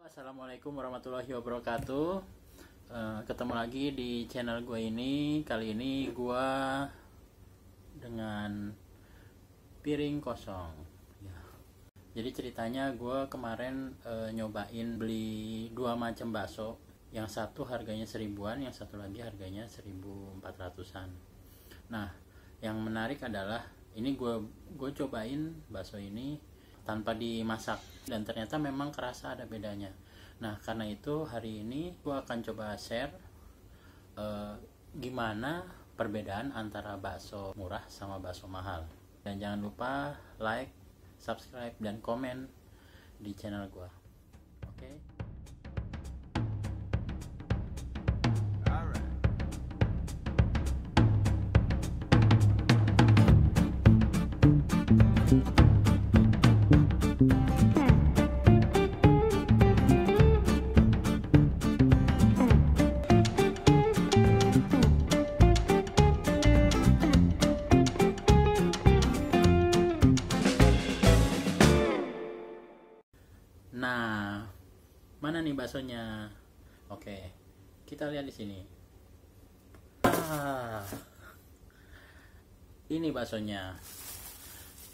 Assalamualaikum warahmatullahi wabarakatuh. Ketemu lagi di channel gue ini. Kali ini gue dengan piring kosong ya. Jadi ceritanya gue kemarin nyobain beli dua macam bakso. Yang satu harganya 1000-an, yang satu lagi harganya 1400-an. Nah, yang menarik adalah ini gue cobain bakso ini tanpa dimasak, dan ternyata memang kerasa ada bedanya. Nah, karena itu hari ini gue akan coba share gimana perbedaan antara bakso murah sama bakso mahal. Dan jangan lupa like, subscribe, dan komen di channel gue. Oke? Nah, mana nih baksonya? Oke, kita lihat di sini. Ini baksonya.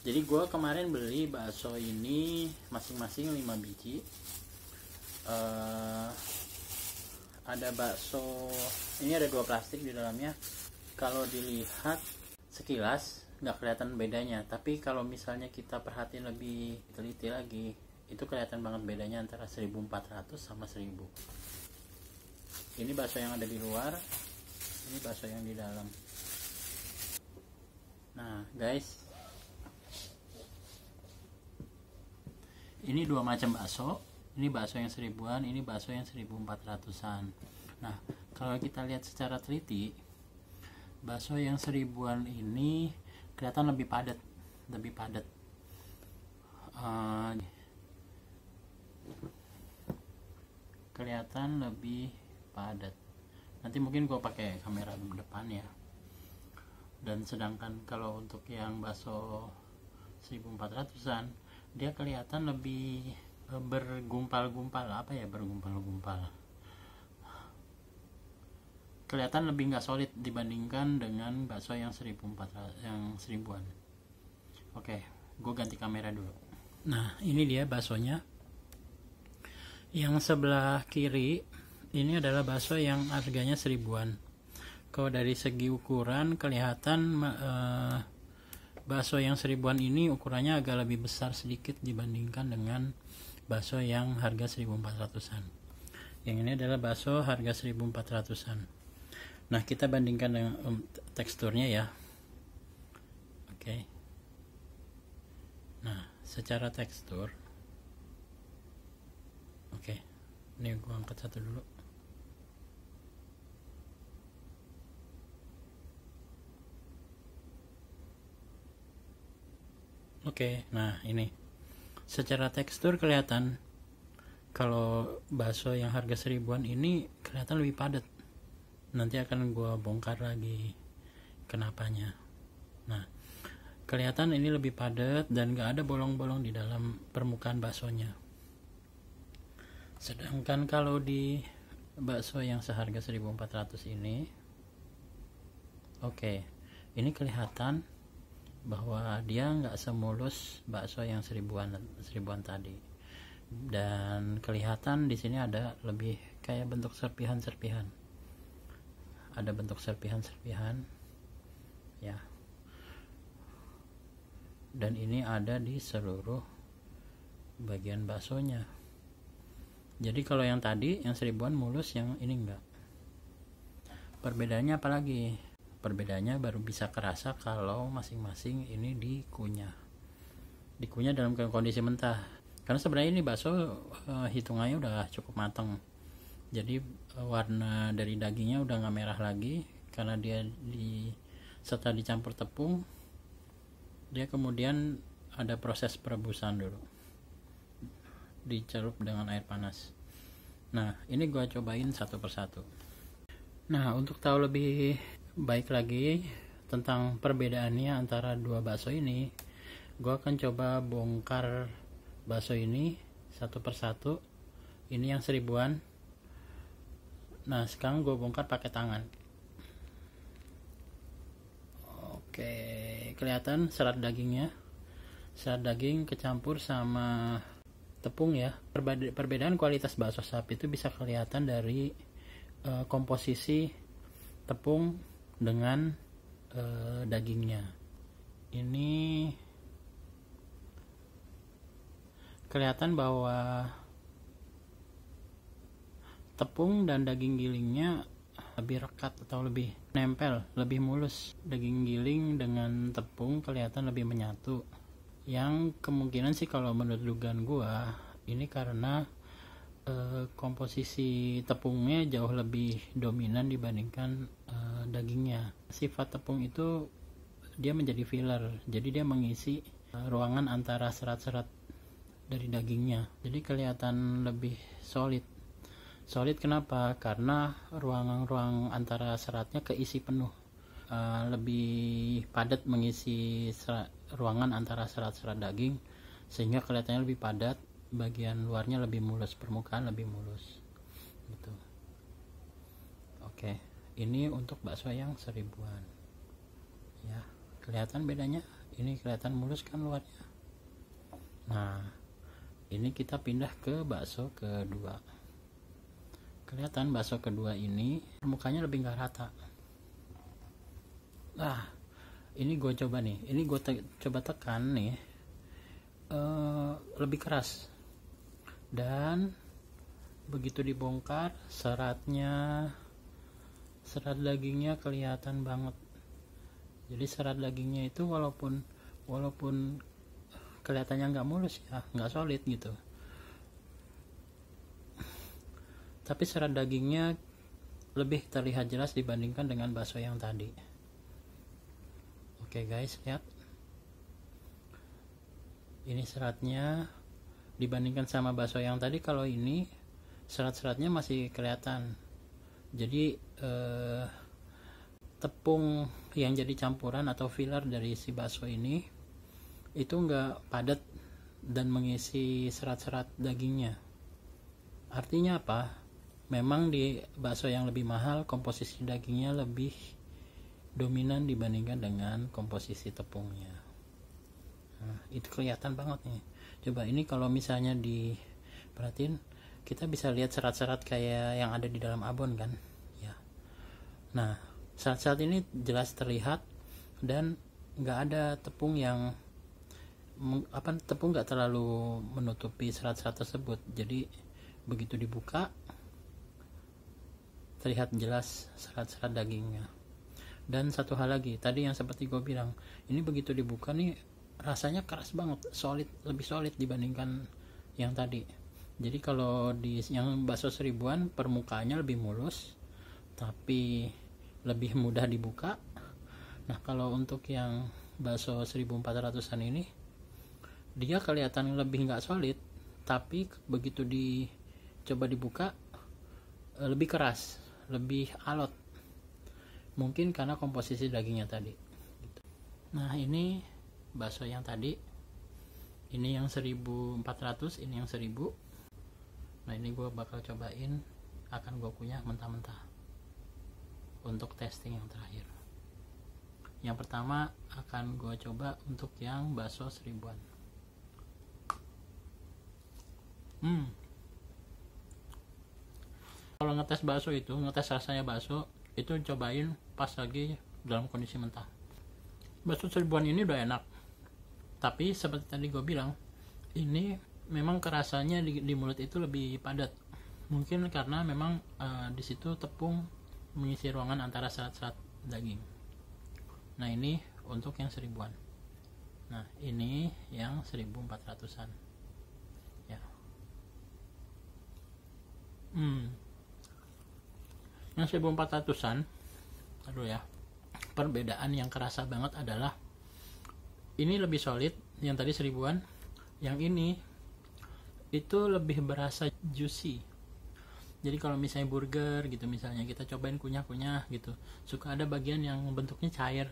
Jadi gue kemarin beli bakso ini masing-masing 5 biji. Ada bakso, ini ada 2 plastik di dalamnya. Kalau dilihat sekilas nggak kelihatan bedanya, tapi kalau misalnya kita perhatiin lebih teliti lagi, itu kelihatan banget bedanya antara 1400 sama 1000. Ini bakso yang ada di luar, ini bakso yang di dalam. Nah guys, ini dua macam bakso. Ini bakso yang 1000-an, ini bakso yang 1400-an. Nah, kalau kita lihat secara teliti, bakso yang 1000-an ini kelihatan lebih padat, kelihatan lebih padat. Nanti mungkin gue pakai kamera depan ya. Dan sedangkan kalau untuk yang bakso 1400-an, dia kelihatan lebih bergumpal-gumpal. Apa ya bergumpal-gumpal? Kelihatan lebih nggak solid dibandingkan dengan bakso yang 1000-an. Oke, gue ganti kamera dulu. Nah, ini dia baksonya. Yang sebelah kiri ini adalah bakso yang harganya 1000-an. Kalau dari segi ukuran kelihatan bakso yang 1000-an ini ukurannya agak lebih besar sedikit dibandingkan dengan bakso yang harga 1400-an. Yang ini adalah bakso harga 1400-an. Nah, kita bandingkan dengan teksturnya ya. Oke. Nah, secara tekstur, oke, ini gua angkat satu dulu. Oke, nah ini secara tekstur kelihatan kalau bakso yang harga 1000-an ini kelihatan lebih padat. Nanti akan gua bongkar lagi kenapanya. Nah, kelihatan ini lebih padat dan gak ada bolong-bolong di dalam permukaan baksonya. Sedangkan kalau di bakso yang seharga 1400 ini, oke, ini kelihatan bahwa dia nggak semulus bakso yang 1000-an tadi. Dan kelihatan di sini ada lebih kayak bentuk serpihan-serpihan. Ada bentuk serpihan-serpihan ya. Dan ini ada di seluruh bagian baksonya. Jadi kalau yang tadi yang 1000-an mulus, yang ini enggak. Perbedaannya apa lagi? Perbedaannya baru bisa kerasa kalau masing-masing ini dikunyah. Dikunyah dalam kondisi mentah. Karena sebenarnya ini bakso hitungannya udah cukup matang. Jadi warna dari dagingnya udah nggak merah lagi karena dia setelah dicampur tepung, dia kemudian ada proses perebusan dulu, dicelup dengan air panas. Nah, ini gua cobain satu persatu. Nah, untuk tahu lebih baik lagi tentang perbedaannya antara dua bakso ini, gua akan coba bongkar bakso ini satu persatu Ini yang 1000-an. Nah sekarang gue bongkar pakai tangan. Oke, kelihatan serat dagingnya. Serat daging kecampur sama tepung ya. Perbedaan kualitas bakso sapi itu bisa kelihatan dari komposisi tepung dengan dagingnya. Ini kelihatan bahwa tepung dan daging gilingnya lebih rekat atau lebih nempel, lebih mulus. Daging giling dengan tepung kelihatan lebih menyatu. Yang kemungkinan sih kalau menurut dugaan gua ini karena komposisi tepungnya jauh lebih dominan dibandingkan dagingnya. Sifat tepung itu dia menjadi filler, jadi dia mengisi ruangan antara serat-serat dari dagingnya, jadi kelihatan lebih solid. Kenapa? Karena ruang antara seratnya keisi penuh, lebih padat mengisi ruangan antara serat-serat daging, sehingga kelihatannya lebih padat, bagian luarnya lebih mulus, permukaan lebih mulus gitu. Oke, ini untuk bakso yang 1000-an ya. Kelihatan bedanya, ini kelihatan mulus kan luarnya. Nah ini kita pindah ke bakso kedua. Kelihatan bakso kedua ini permukaannya lebih nggak rata. Nah ini gue coba nih, ini gue coba tekan nih, lebih keras. Dan begitu dibongkar, serat dagingnya kelihatan banget. Jadi serat dagingnya itu walaupun kelihatannya nggak mulus ya, nggak solid gitu, tapi serat dagingnya lebih terlihat jelas dibandingkan dengan bakso yang tadi. Oke guys, lihat ini seratnya dibandingkan sama bakso yang tadi. Kalau ini serat-seratnya masih kelihatan. Jadi tepung yang jadi campuran atau filler dari si bakso ini itu nggak padat dan mengisi serat-serat dagingnya. Artinya apa? Memang di bakso yang lebih mahal komposisi dagingnya lebih dominan dibandingkan dengan komposisi tepungnya. Nah, itu kelihatan banget nih. Coba ini kalau misalnya diperhatiin, kita bisa lihat serat-serat kayak yang ada di dalam abon kan ya. Nah serat-serat ini jelas terlihat dan nggak ada tepung yang tepung nggak terlalu menutupi serat-serat tersebut. Jadi begitu dibuka terlihat jelas serat-serat dagingnya. Dan satu hal lagi, tadi yang seperti gue bilang, ini begitu dibuka nih rasanya keras banget, solid, lebih solid dibandingkan yang tadi. Jadi kalau di yang bakso 1000-an permukaannya lebih mulus tapi lebih mudah dibuka. Nah kalau untuk yang bakso 1400-an ini dia kelihatan lebih nggak solid, tapi begitu dicoba dibuka lebih keras, lebih alot. Mungkin karena komposisi dagingnya tadi gitu. Nah ini bakso yang tadi, ini yang 1400, ini yang 1000. Nah ini gue bakal cobain, akan gue kunyah mentah-mentah untuk testing yang terakhir. Yang pertama akan gue coba untuk yang bakso 1000-an. Kalau ngetes bakso itu, ngetes rasanya bakso itu cobain pas lagi dalam kondisi mentah. Bakso 1000-an ini udah enak, tapi seperti tadi gue bilang, ini memang kerasanya di mulut itu lebih padat. Mungkin karena memang di situ tepung mengisi ruangan antara serat-serat daging. Nah ini untuk yang 1000-an. Nah ini yang 1400-an ya. Yang 1400-an, aduh ya, perbedaan yang kerasa banget adalah ini lebih solid, yang tadi 1000-an, yang ini itu lebih berasa juicy. Jadi kalau misalnya burger gitu, misalnya kita cobain kunyah-kunyah gitu, suka ada bagian yang bentuknya cair,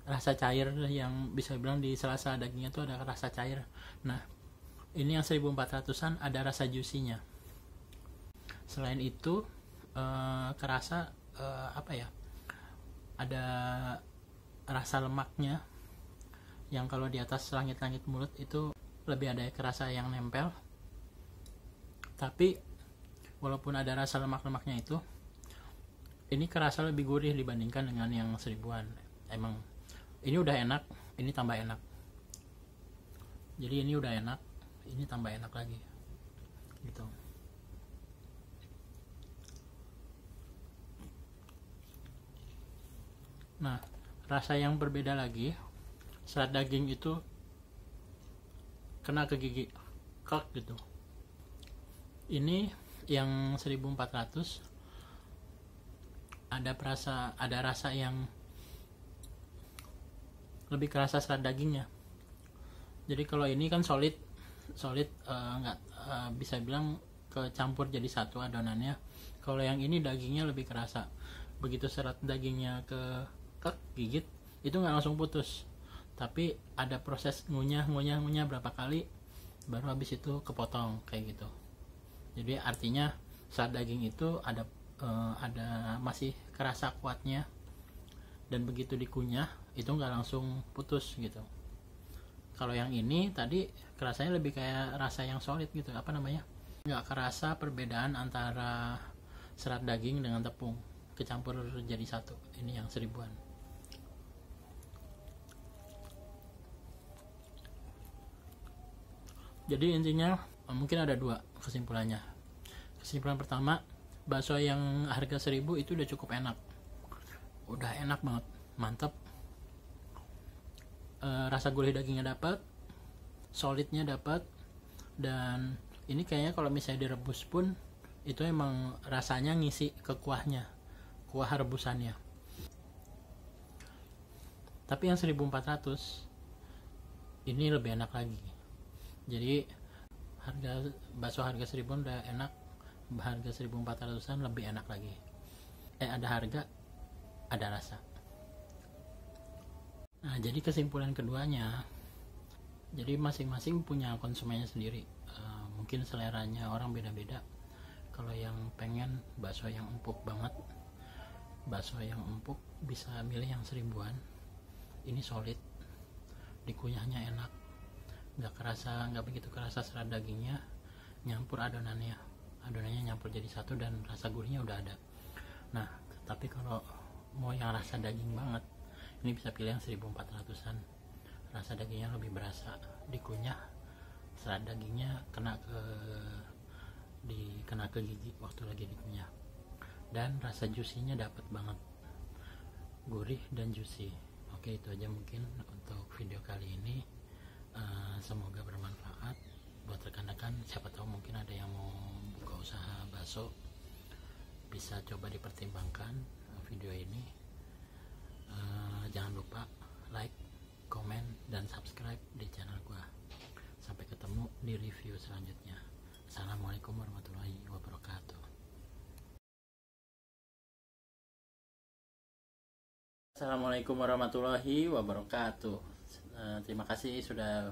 rasa cair yang bisa bilang di sela-sela dagingnya tuh ada rasa cair. Nah Ini yang 1400-an ada rasa juicy-nya. Selain itu kerasa apa ya, ada rasa lemaknya yang kalau di atas langit-langit mulut itu lebih ada kerasa yang nempel. Tapi walaupun ada rasa lemak-lemaknya itu, ini kerasa lebih gurih dibandingkan dengan yang 1000-an. Emang ini udah enak, ini tambah enak. Jadi ini udah enak, ini tambah enak lagi gitu. Nah, rasa yang berbeda lagi, serat daging itu kena ke gigi, kek gitu. Ini yang 1400 ada rasa yang lebih kerasa serat dagingnya. Jadi kalau ini kan solid nggak bisa bilang kecampur jadi satu adonannya. Kalau yang ini dagingnya lebih kerasa. Begitu serat dagingnya ke gigit itu nggak langsung putus, tapi ada proses ngunyah berapa kali baru habis itu kepotong kayak gitu. Jadi artinya serat daging itu ada masih kerasa kuatnya, dan begitu dikunyah itu nggak langsung putus gitu. Kalau yang ini tadi kerasanya lebih kayak rasa yang solid gitu, apa namanya, nggak kerasa perbedaan antara serat daging dengan tepung kecampur jadi satu. Ini yang 1000-an. Jadi intinya mungkin ada dua kesimpulannya. Kesimpulan pertama, bakso yang harga 1000 itu udah cukup enak, udah enak banget, mantep. Rasa gurih dagingnya dapat, solidnya dapat, dan ini kayaknya kalau misalnya direbus pun itu emang rasanya ngisi ke kuahnya, kuah rebusannya. Tapi yang 1400 ini lebih enak lagi. Jadi bakso harga 1000 udah enak, harga 1400-an lebih enak lagi. Ada harga, ada rasa. Nah, jadi kesimpulan keduanya, jadi masing-masing punya konsumennya sendiri. Mungkin seleranya orang beda-beda. Kalau yang pengen bakso yang empuk banget, bakso yang empuk bisa milih yang 1000-an. Ini solid, dikunyahnya enak, nggak begitu kerasa serat dagingnya, nyampur adonannya nyampur jadi satu, dan rasa gurihnya udah ada. Nah, tapi kalau mau yang rasa daging banget, ini bisa pilih yang 1400-an. Rasa dagingnya lebih berasa, dikunyah serat dagingnya kena ke gigi waktu lagi dikunyah, dan rasa juicy-nya dapat banget, gurih dan juicy. Oke, itu aja mungkin untuk video kali ini. Semoga bermanfaat buat rekan-rekan. Siapa tahu mungkin ada yang mau buka usaha bakso, bisa coba dipertimbangkan video ini. Jangan lupa like, komen, dan subscribe di channel gua. Sampai ketemu di review selanjutnya. Assalamualaikum warahmatullahi wabarakatuh. Assalamualaikum warahmatullahi wabarakatuh. Terima kasih sudah